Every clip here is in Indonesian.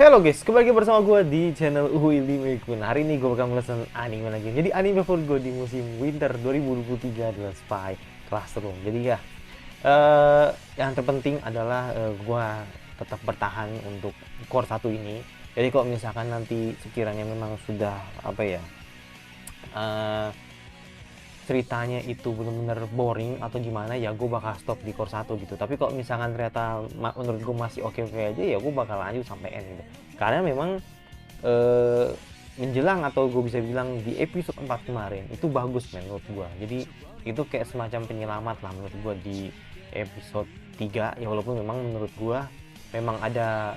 Halo guys, kembali lagi bersama gue di channel Uhuili Mekun. Hari ini gue bakal melesen anime lagi. Jadi anime favorit gue di musim winter 2023 adalah Spy Classroom. Jadi ya, yang terpenting adalah gue tetap bertahan untuk core satu ini. Jadi kalau misalkan nanti sekiranya memang sudah apa ya, eh, ceritanya itu benar-benar boring atau gimana, ya gue bakal stop di core satu gitu. Tapi kalau misalkan ternyata menurut gue masih oke-oke aja, ya gue bakal lanjut sampai end gitu. Karena memang eh, menjelang atau gue bisa bilang di episode 4 kemarin itu bagus men menurut gue. Jadi itu kayak semacam penyelamat lah menurut gue di episode 3 ya, walaupun memang menurut gue memang ada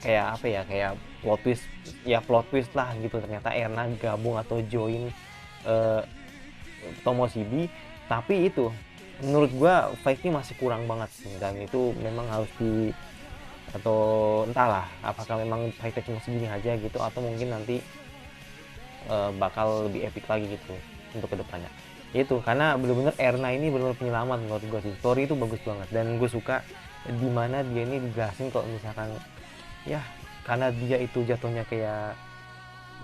kayak apa ya, kayak plot twist lah gitu. Ternyata Erna gabung atau join eh, Tomoshibi, tapi itu menurut gua fight-nya masih kurang banget sih, dan itu memang harus di, atau entahlah apakah memang fight-nya cuma segini aja gitu atau mungkin nanti bakal lebih epic lagi gitu untuk kedepannya. Itu karena bener-bener Erna ini bener-bener penyelamat menurut gua sih. Story itu bagus banget dan gue suka dimana dia ini dijelasin kalau misalkan ya, karena dia itu jatuhnya kayak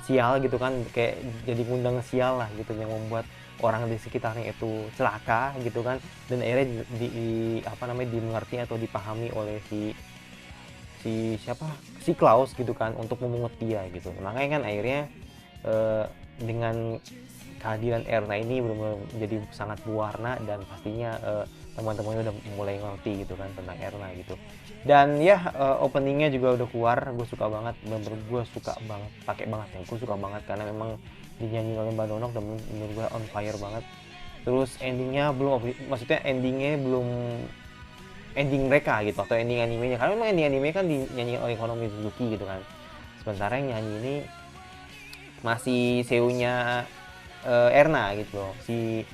sial gitu kan, kayak jadi ngundang sial lah gitu yang membuat orang di sekitarnya itu celaka gitu kan, dan akhirnya apa namanya, dimengerti atau dipahami oleh si si siapa si Klaus gitu kan untuk memungut dia gitu. Makanya kan akhirnya eh, dengan kehadiran Erna ini benar-benar jadi sangat berwarna, dan pastinya teman-temannya udah mulai ngerti gitu kan tentang Erna gitu. Dan ya, openingnya juga udah keluar, gue suka banget, bener-bener gue suka banget, pakai banget ya, gue suka banget karena memang dinyanyi oleh Mbak Donok dan menurut gue on fire banget. Terus endingnya belum, maksudnya endingnya belum ending mereka gitu atau ending animenya, karena memang ending anime kan dinyanyikan oleh Konomi Suzuki gitu kan, sementara yang nyanyi ini masih seunya Erna gitu loh, si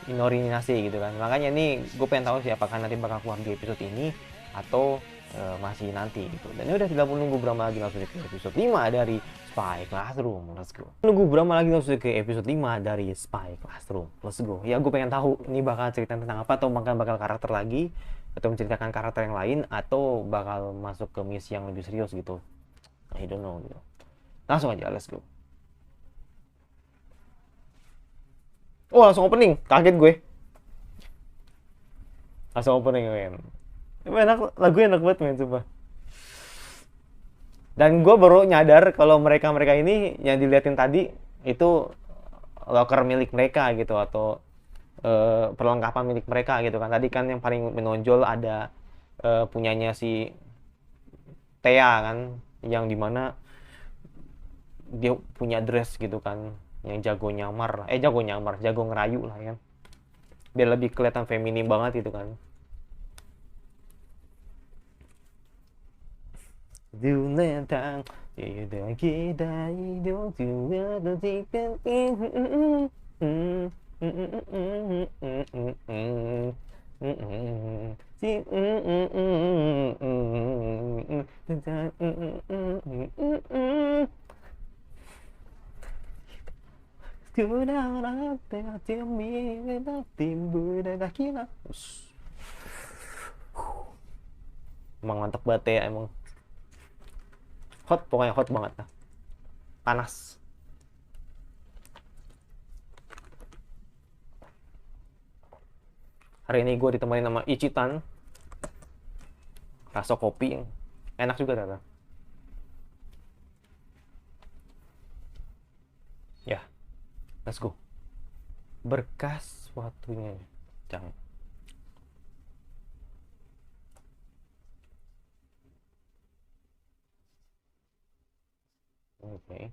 Inori Minase gitu kan. Makanya ini gue pengen tahu sih apakah nanti bakal keluar di episode ini atau masih nanti gitu. Dan ini udah tidak menunggu berapa lagi, langsung ke episode 5 dari Spy Classroom. Let's go. Nunggu berapa lagi, langsung ke episode 5 dari Spy Classroom. Let's go. Ya gue pengen tahu ini bakal cerita tentang apa, atau bakal karakter lagi, atau menceritakan karakter yang lain, atau bakal masuk ke misi yang lebih serius gitu. I don't know gitu. Langsung aja, let's go. Oh, langsung opening. Kaget gue. Langsung opening, men. Enak, lagu enak banget, men, coba. Dan gue baru nyadar kalau mereka-mereka ini yang diliatin tadi itu locker milik mereka gitu, atau perlengkapan milik mereka gitu kan. Tadi kan yang paling menonjol ada punyanya si Thea kan, yang dimana dia punya dress gitu kan, yang jago nyamar, jago nyamar, jago ngerayu lah ya, biar lebih kelihatan feminim banget gitu kan. Emang mantap banget ya, emang hot, pokoknya hot banget lah, panas. Hari ini gue ditemenin sama Ichitan, rasa kopi yang enak juga ternyata. Ya, let's go. Berkas waktunya, jangan. Oke. Okay.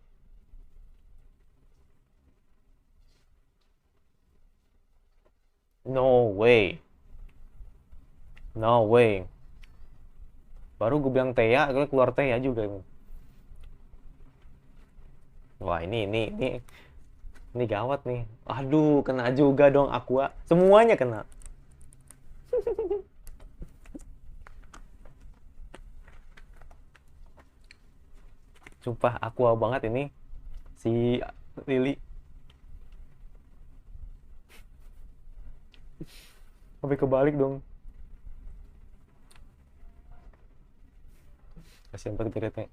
No way. No way. Baru gue bilang Thea, gue keluar Thea juga. Wah, ini gawat nih. Aduh, kena juga dong Aqua. Semuanya kena. Sumpah Aqua banget ini si Lily. Sampai kebalik dong. Kasihan banget Beretnya.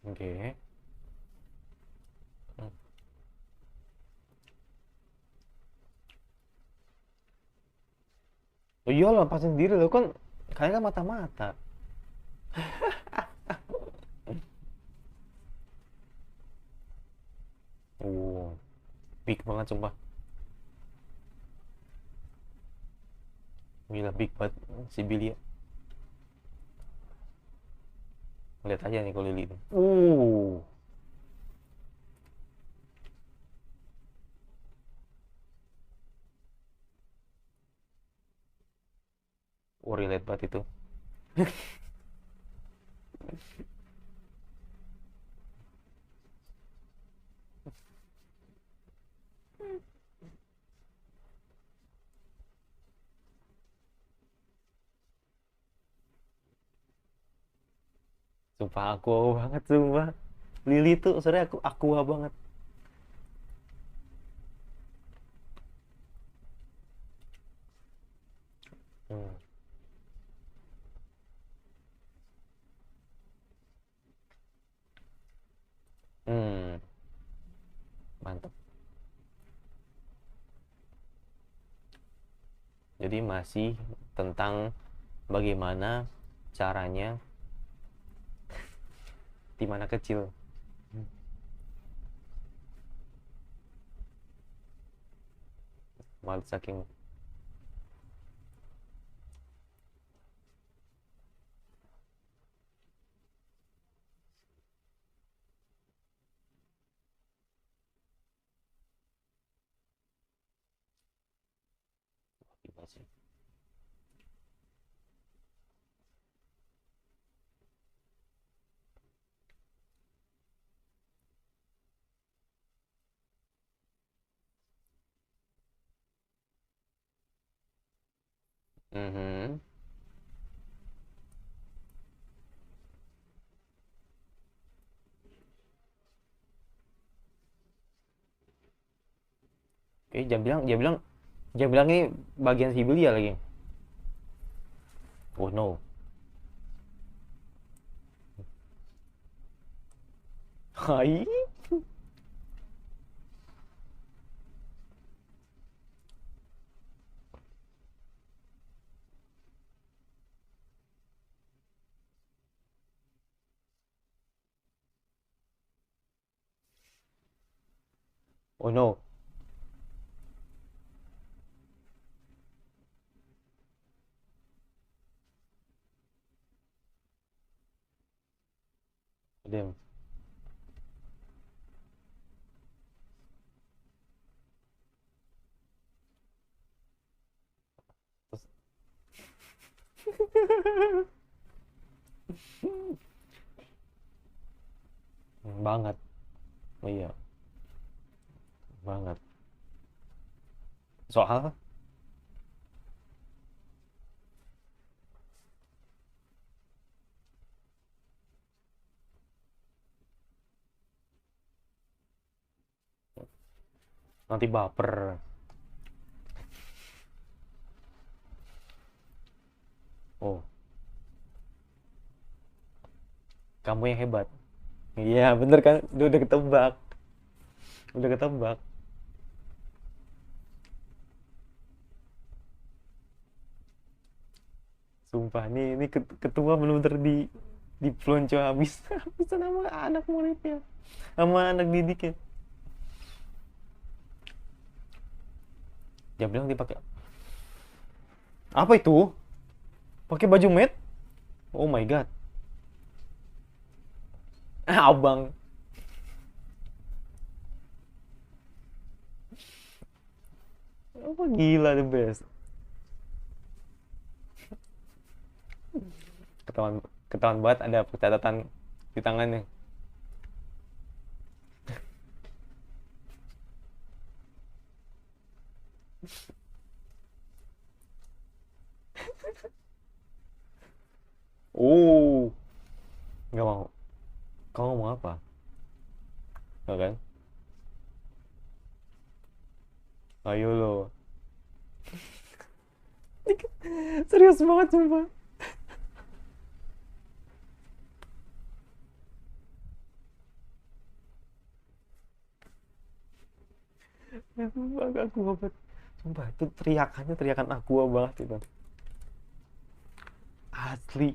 Oke. Oh iya lah, pas sendiri lo kan, kayaknya kan mata-mata. Oh, big banget sumpah. Gila big banget si Billy. Lihat aja nih kalau Lily itu. Relate banget itu. Sumpah aku banget sumpah. Lily tuh sebenarnya aku banget. Hmm. Hmm, mantap. Jadi masih tentang bagaimana caranya di mana kecil. Malah saking gila sih. Mhm. Oke, jangan bilang ini bagian Siberia lagi. Oh no. Hai. Oh no. Damn. Terus, banget. Oh, iya, banget. Soal nanti baper. Oh, kamu yang hebat. Iya, bener kan? Udah ketebak. Udah ketebak. Sumpah ini ketua bener-bener di pelonco habis. Habis sama anak muridnya. Sama anak didiknya. Dia bilang dipakai apa itu? Pakai baju mat? Oh my god. Abang. Apa gila the best. Ketahuan ketahuan banget ada catatan di tangannya. Oh, nggak mau. Kamu mau apa? Nggak kan? Ayo lo. Serius banget sumpah. Sumpah gak kuat banget. Sumpah itu teriakannya teriakan aqua banget itu. Asli.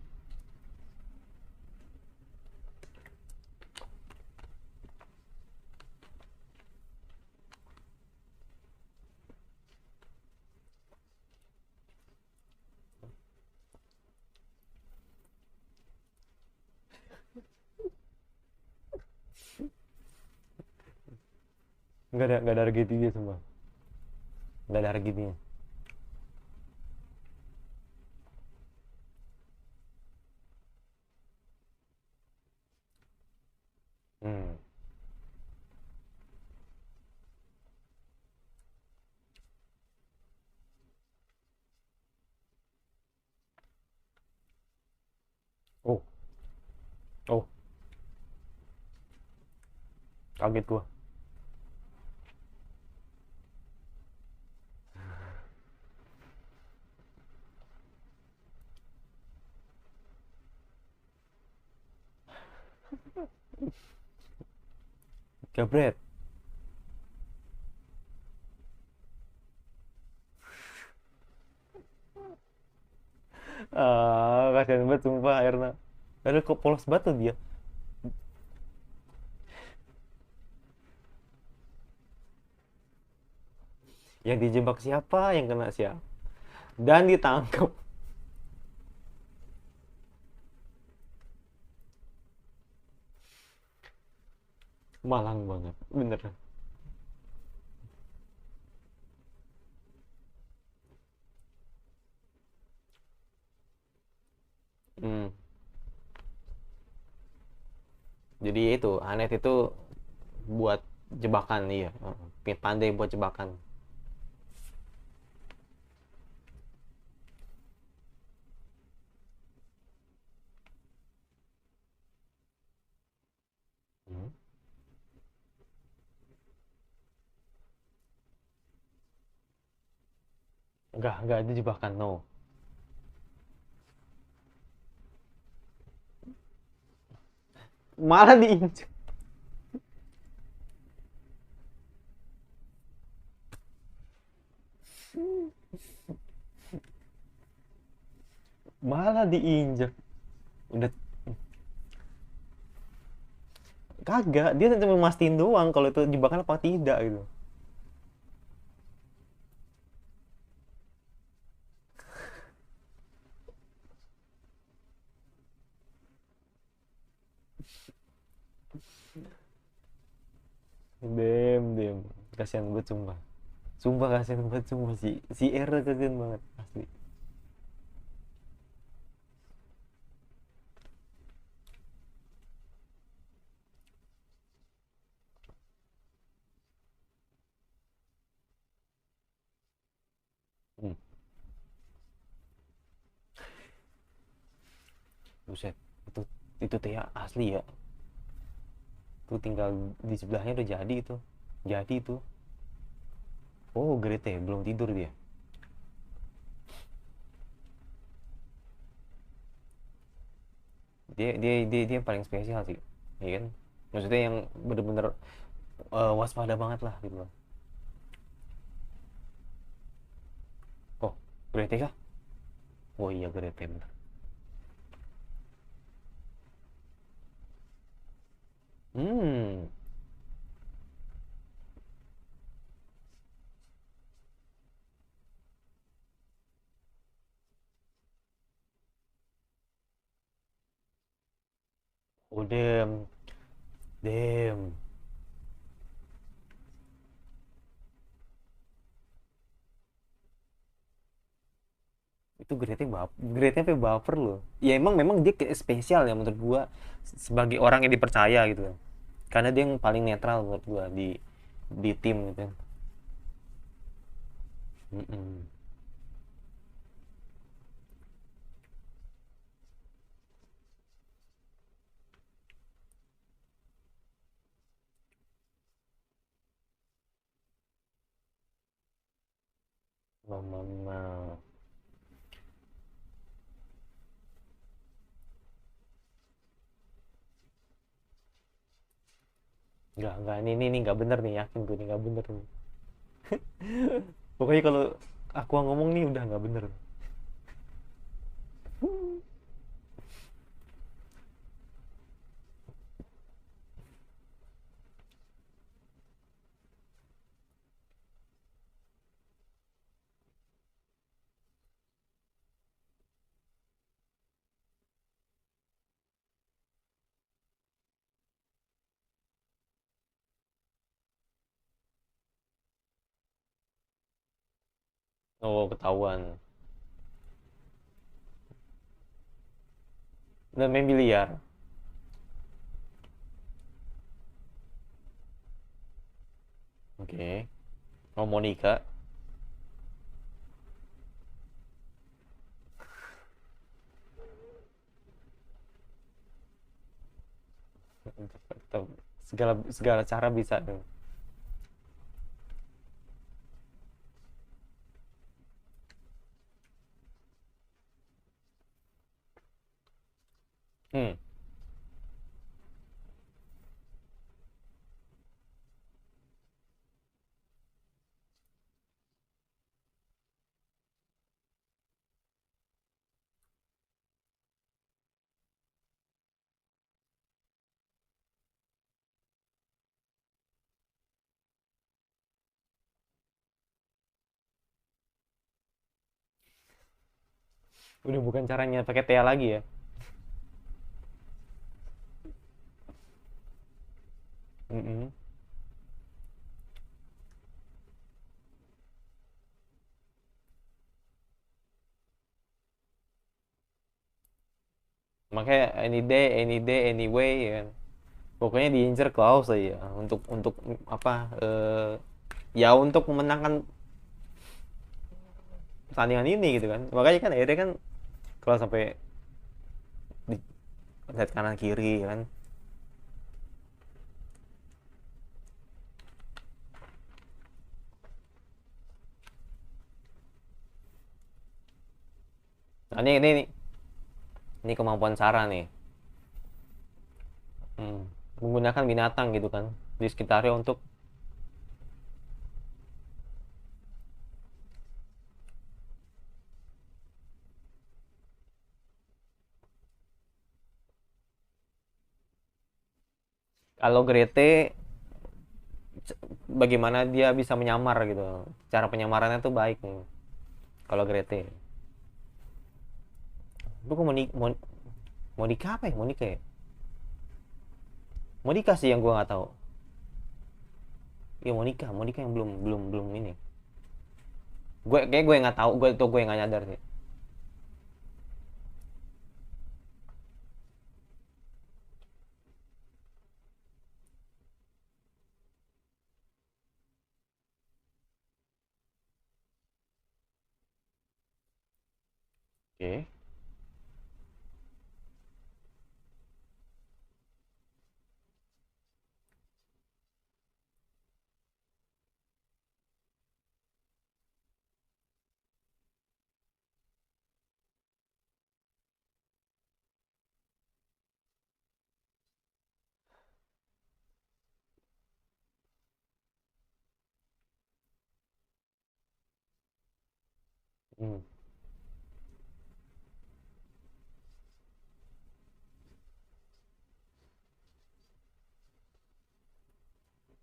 Nggak ada harga dirinya semua. Nggak ada harga dirinya. Hmm. Oh, oh, kaget gua. Jabret. Ah, kasihan banget sumpah Erna. Ada kok polos banget tuh dia. Yang dijebak siapa, yang kena siapa. Dan ditangkap. Malang banget, bener. Hmm. Jadi itu, Anet itu buat jebakan, iya. Pandai buat jebakan. Hmm. Enggak, itu jebakan, no. Malah diinjek. Malah diinjek. Udah kagak, dia cuma mastiin doang kalau itu jebakan apa tidak gitu. Dem. Kasihan banget sumpah. Sumpah kasihan banget sumpah si Era kasihan banget asli. Hmm. Buset, itu itu teh ya, asli ya. Tuh tinggal di sebelahnya udah jadi itu. Jadi itu. Oh, Grete belum tidur dia. Dia yang paling spesial sih. Ya kan? Maksudnya yang bener-bener waspada banget lah gitu loh. Oh, Grete kah? Oh iya Grete bener. Hmm. Oh dem. Itu Grete sampai baper loh. Ya memang dia kayak spesial ya menurut gua sebagai orang yang dipercaya gitu. Karena dia yang paling netral menurut gua di tim gitu. Mm-mm. Mama. Enggak, ini nggak bener nih, yakin gue ini nggak bener nih. Pokoknya kalau aku ngomong nih udah nggak bener. Oh, ketahuan. Udah main biliar. Oke. Okay. Oh, Monica. Segala segala cara bisa tuh. Hmm. Udah bukan caranya pakai Thea lagi ya. Mm-mm. Makanya any day, anyway ya kan. Pokoknya diincer Klaus aja untuk apa ya untuk memenangkan pertandingan ini gitu kan. Makanya kan akhirnya kan kalau sampai di lihat kanan kiri kan. Nah, ini kemampuan Sarah nih. Hmm. Menggunakan binatang gitu kan di sekitarnya untuk kalau Grete bagaimana dia bisa menyamar gitu. Cara penyamarannya tuh baik nih. Kalau Grete. Lu kok Monica apa ya? Monica ya? Monica sih yang gua nggak tahu. Iya Monica, Monica yang belum belum belum ini. Gue nggak tahu, gue nggak nyadar sih. Oke. Hmm.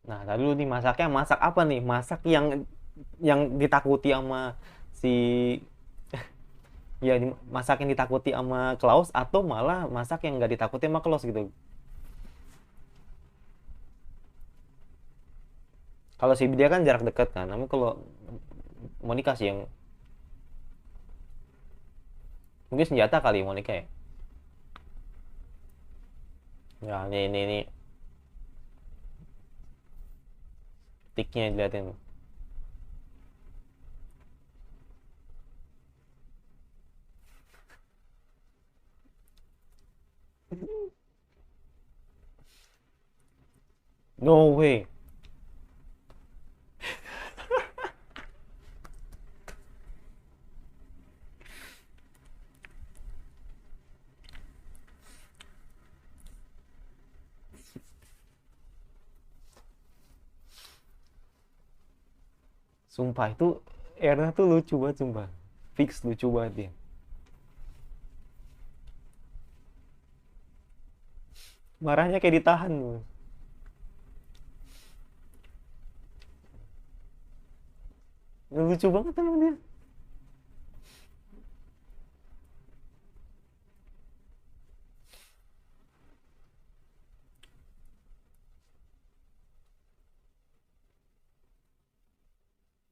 Nah, tadi dulu nih masaknya masak apa nih? Masak yang ditakuti sama si ya masak yang ditakuti sama Klaus atau malah masak yang nggak ditakuti sama Klaus gitu. Kalau si dia kan jarak dekat kan, namun kalau Monica sih yang mungkin senjata kali Monica ya. Ya ini tiknya diliatin. No way. Sumpah itu Erna tuh lucu banget sumpah. Fix lucu banget dia. Marahnya kayak ditahan loh. Lucu banget emang dia.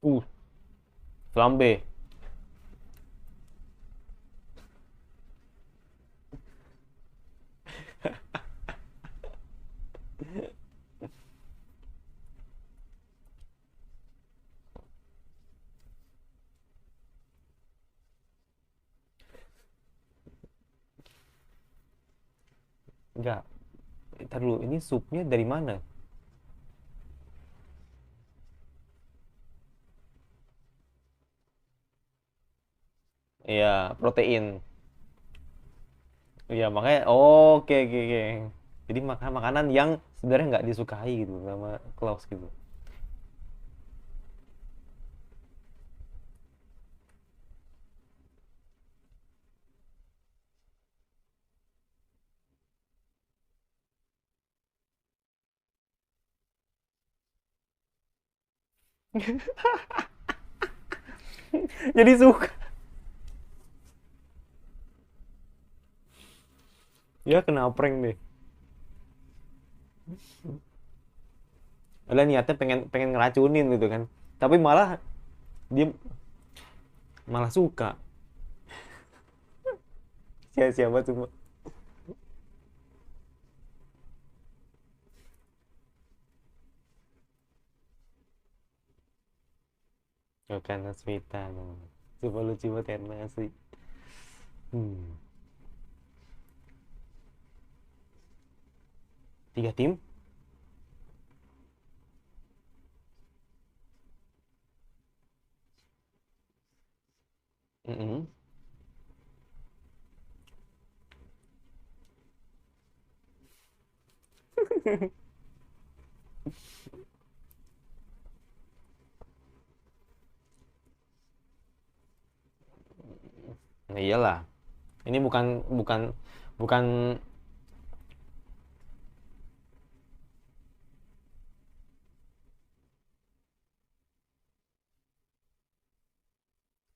Uh, Flambe. Enggak. Ntar dulu, ini supnya dari mana? Iya, protein. Iya, makanya oke oke oke. Jadi makan makanan yang sebenarnya nggak disukai gitu sama Klaus gitu. Jadi suka. Ya kena prank deh. Padahal niatnya pengen pengen ngeracunin gitu kan. Tapi malah dia malah suka. Siapa cuma. Oh, karena Smita. Coba lucu banget karena asli. Hmm. 3 tim? Mm-mm. Nah, iyalah. Ini bukan bukan bukan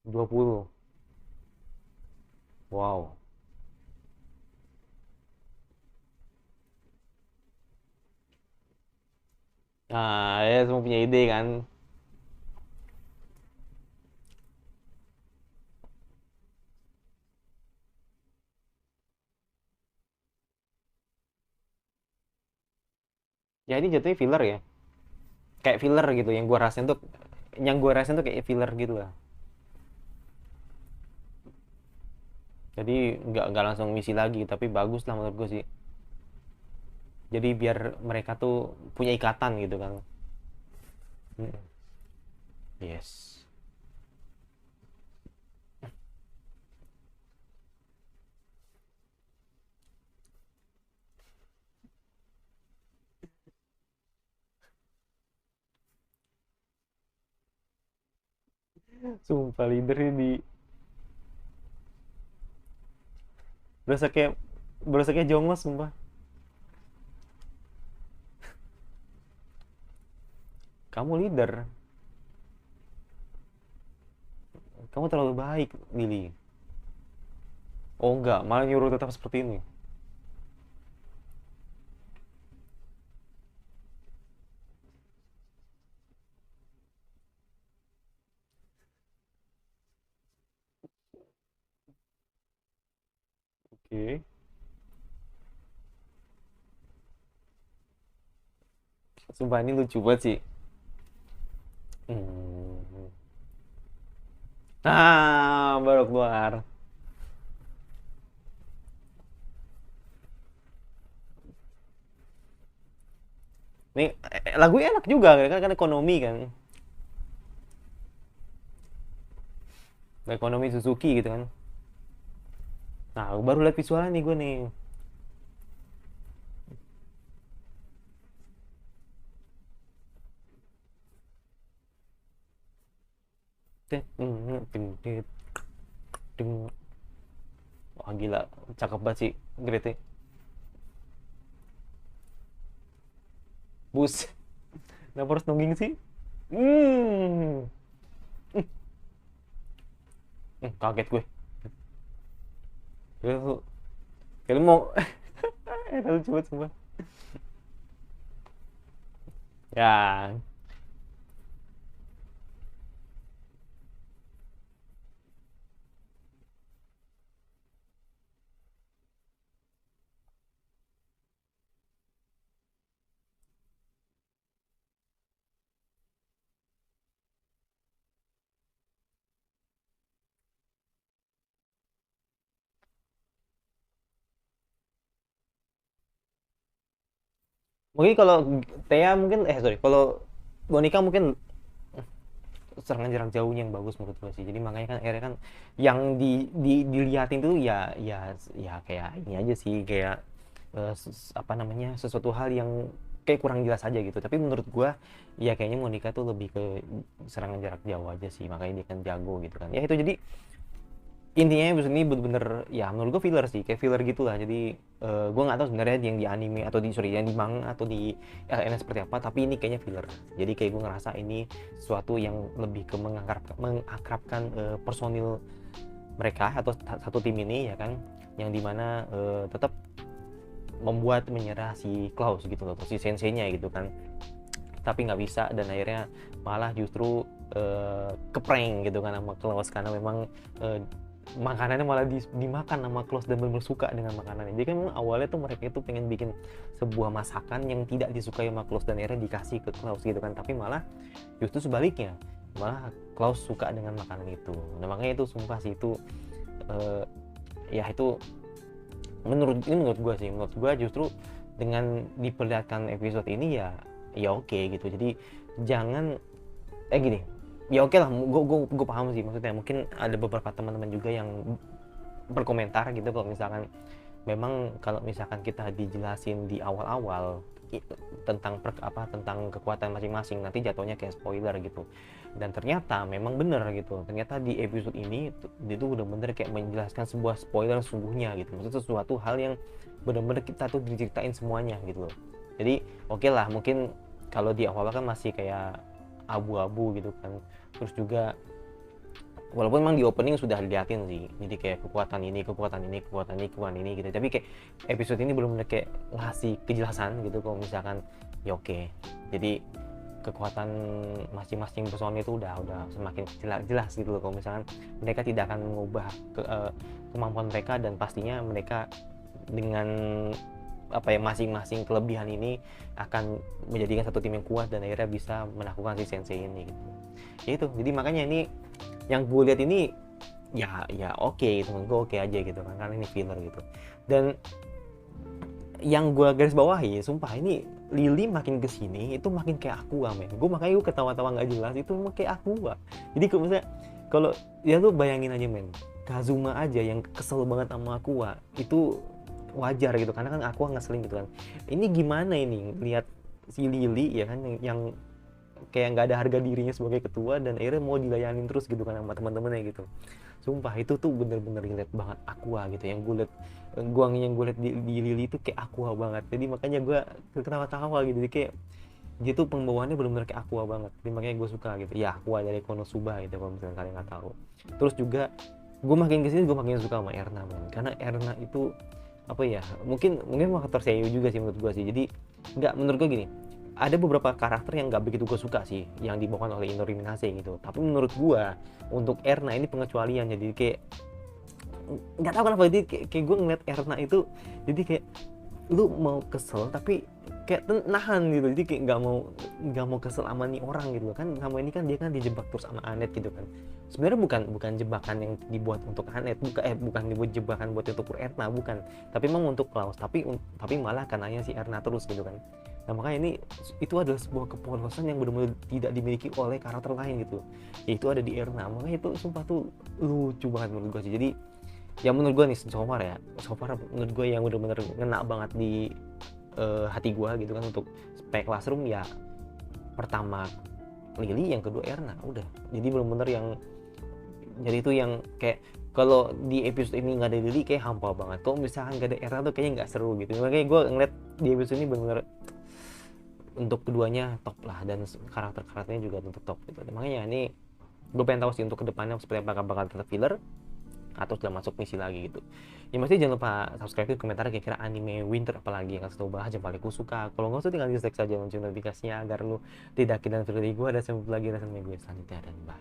20. Wow. Nah, ya semua punya ide kan. Ya ini jatuhnya filler ya. Kayak filler gitu yang gua rasain tuh kayak filler gitu lah. Jadi nggak langsung misi lagi, tapi bagus lah menurut gue sih. Jadi biar mereka tuh punya ikatan gitu kan. Mm. Yes. Sumpah leader ini berasa kayak berasa kayak jongos sumpah. Kamu leader, kamu terlalu baik, Lily. Oh enggak, malah nyuruh tetap seperti ini. Oke. Sumpah ini lucu banget sih. Hmm. Baru keluar. Nih lagu enak juga kan ekonomi kan. Ekonomi Suzuki gitu kan. Nah, baru lihat visualnya nih gue nih. Wah gila, cakep banget sih Grete. Bus, kenapa harus nungging sih? Hmm, kaget gue. Lu, lu mau, lucu banget semua. Ya, mungkin kalau Thea mungkin, sorry, kalau Monica mungkin serangan jarak jauhnya yang bagus menurut gue sih. Jadi makanya kan akhirnya kan yang dilihatin tuh ya kayak ini aja sih, kayak apa namanya, sesuatu hal yang kayak kurang jelas aja gitu. Tapi menurut gue ya kayaknya Monica tuh lebih ke serangan jarak jauh aja sih, makanya dia kan jago gitu kan. Ya itu jadi intinya episode ini bener-bener ya menurut gue filler sih, kayak filler gitulah. Jadi gue nggak tahu sebenarnya yang di anime atau di sorry yang di manga atau di LN seperti apa, tapi ini kayaknya filler. Jadi kayak gue ngerasa ini sesuatu yang lebih ke mengakrabkan personil mereka atau satu tim ini ya kan, yang dimana tetap membuat menyerah si Klaus gitu loh, si senseinya gitu kan, tapi nggak bisa, dan akhirnya malah justru keprank gitu kan sama Klaus, karena memang makanannya malah dimakan sama Klaus dan benar-benar suka dengan makanannya. Jadi kan memang awalnya tuh mereka itu pengen bikin sebuah masakan yang tidak disukai sama Klaus dan akhirnya dikasih ke Klaus gitu kan, tapi malah justru sebaliknya, malah Klaus suka dengan makanan itu. Nah makanya itu sumpah sih itu ya itu menurut gue sih, menurut gue justru dengan diperlihatkan episode ini ya oke gitu. Jadi jangan gini, ya oke lah, gue paham sih maksudnya. Mungkin ada beberapa teman-teman juga yang berkomentar gitu kalau misalkan memang kalau misalkan kita dijelasin di awal-awal tentang tentang kekuatan masing-masing, nanti jatuhnya kayak spoiler gitu. Dan ternyata memang bener gitu, ternyata di episode ini itu udah bener kayak menjelaskan sebuah spoiler sungguhnya gitu, maksudnya sesuatu hal yang bener-bener kita tuh diceritain semuanya gitu loh. Jadi oke lah, mungkin kalau di awal kan masih kayak abu-abu gitu kan, terus juga walaupun memang di opening sudah dilihatin sih, jadi kayak kekuatan ini, kekuatan ini, kekuatan ini, kekuatan ini gitu, tapi kayak episode ini belum kayak ngasih kejelasan gitu kalau misalkan ya oke. Jadi kekuatan masing-masing personil itu udah semakin jelas gitu loh, kalau misalkan mereka tidak akan mengubah kemampuan mereka, dan pastinya mereka dengan apa ya, masing-masing kelebihan ini akan menjadikan satu tim yang kuat dan akhirnya bisa menaklukkan si sensei ini gitu. Ya itu, jadi makanya ini yang gue lihat ini ya oke gitu, gue oke aja gitu kan, karena ini filler gitu. Dan yang gue garis bawahi, sumpah ini Lily makin kesini itu makin kayak Aqua men. Gue makanya gue ketawa-tawa nggak jelas itu kayak Aqua. Jadi kalau misalnya, kalau ya lu bayangin aja men, Kazuma aja yang kesel banget sama Aqua itu wajar gitu, karena kan Aqua ngeselin gitu kan. Ini gimana ini lihat si Lily ya kan, yang kayak nggak ada harga dirinya sebagai ketua dan akhirnya mau dilayanin terus gitu kan sama teman-temannya gitu. Sumpah itu tuh bener-bener relate banget Aqua gitu, yang gue liat yang gue liat di Lily itu kayak Aqua banget. Jadi makanya gue ketawa-tawa gitu, jadi kayak dia tuh pembawaannya bener-bener kayak Aqua banget, jadi makanya gue suka gitu ya, Aqua dari Konosuba gitu kalau misalnya kalian nggak tahu. Terus juga gue makin kesini gue makin suka sama Erna man, karena Erna itu apa ya, mungkin faktor Seiyu juga sih menurut gue sih. Jadi nggak, menurut gue gini, ada beberapa karakter yang nggak begitu gue suka sih yang dibawakan oleh Inori Minase gitu, tapi menurut gue untuk Erna ini pengecualian. Jadi kayak nggak tahu kenapa, jadi kayak gue ngeliat Erna itu jadi kayak lu mau kesel tapi kayak nahan gitu, jadi kayak nggak mau kesel sama nih orang gitu kan. Sama ini kan dia kan dijebak terus sama Anet gitu kan, sebenarnya bukan jebakan yang dibuat untuk Anet, bukan dibuat jebakan buat untuk Erna, bukan, tapi memang untuk Klaus, tapi malah kananya si Erna terus gitu kan. Nah makanya ini itu adalah sebuah kepolosan yang benar-benar tidak dimiliki oleh karakter lain gitu, yaitu ada di Erna. Makanya itu sumpah tuh lucu banget menurut gue sih. Jadi ya menurut gue nih so far menurut gue yang benar-benar ngena banget di hati gue gitu kan untuk Spy Classroom ya, pertama Lily, yang kedua Erna, udah. Jadi benar-benar yang Jadi itu yang kayak kalau di episode ini nggak ada Lily kayak hampa banget. Kalau misalkan nggak ada Erna tuh kayaknya nggak seru gitu. Makanya gue ngeliat di episode ini bener-bener untuk keduanya top lah, dan karakter-karakternya juga untuk top gitu. Makanya ini gue pengen tahu sih untuk kedepannya seperti apa, bakal tetap filler atau sudah masuk misi lagi gitu. Ya pasti jangan lupa subscribe, di komentar kira-kira anime winter apalagi yang kasih tau bahas yang paling ku suka. Kalau nggak usah tinggal dislike saja, lonceng notifikasinya agar lu tidak kehilangan video dari gue. Dan sampai jumpa lagi di gue selanjutnya, dan bye.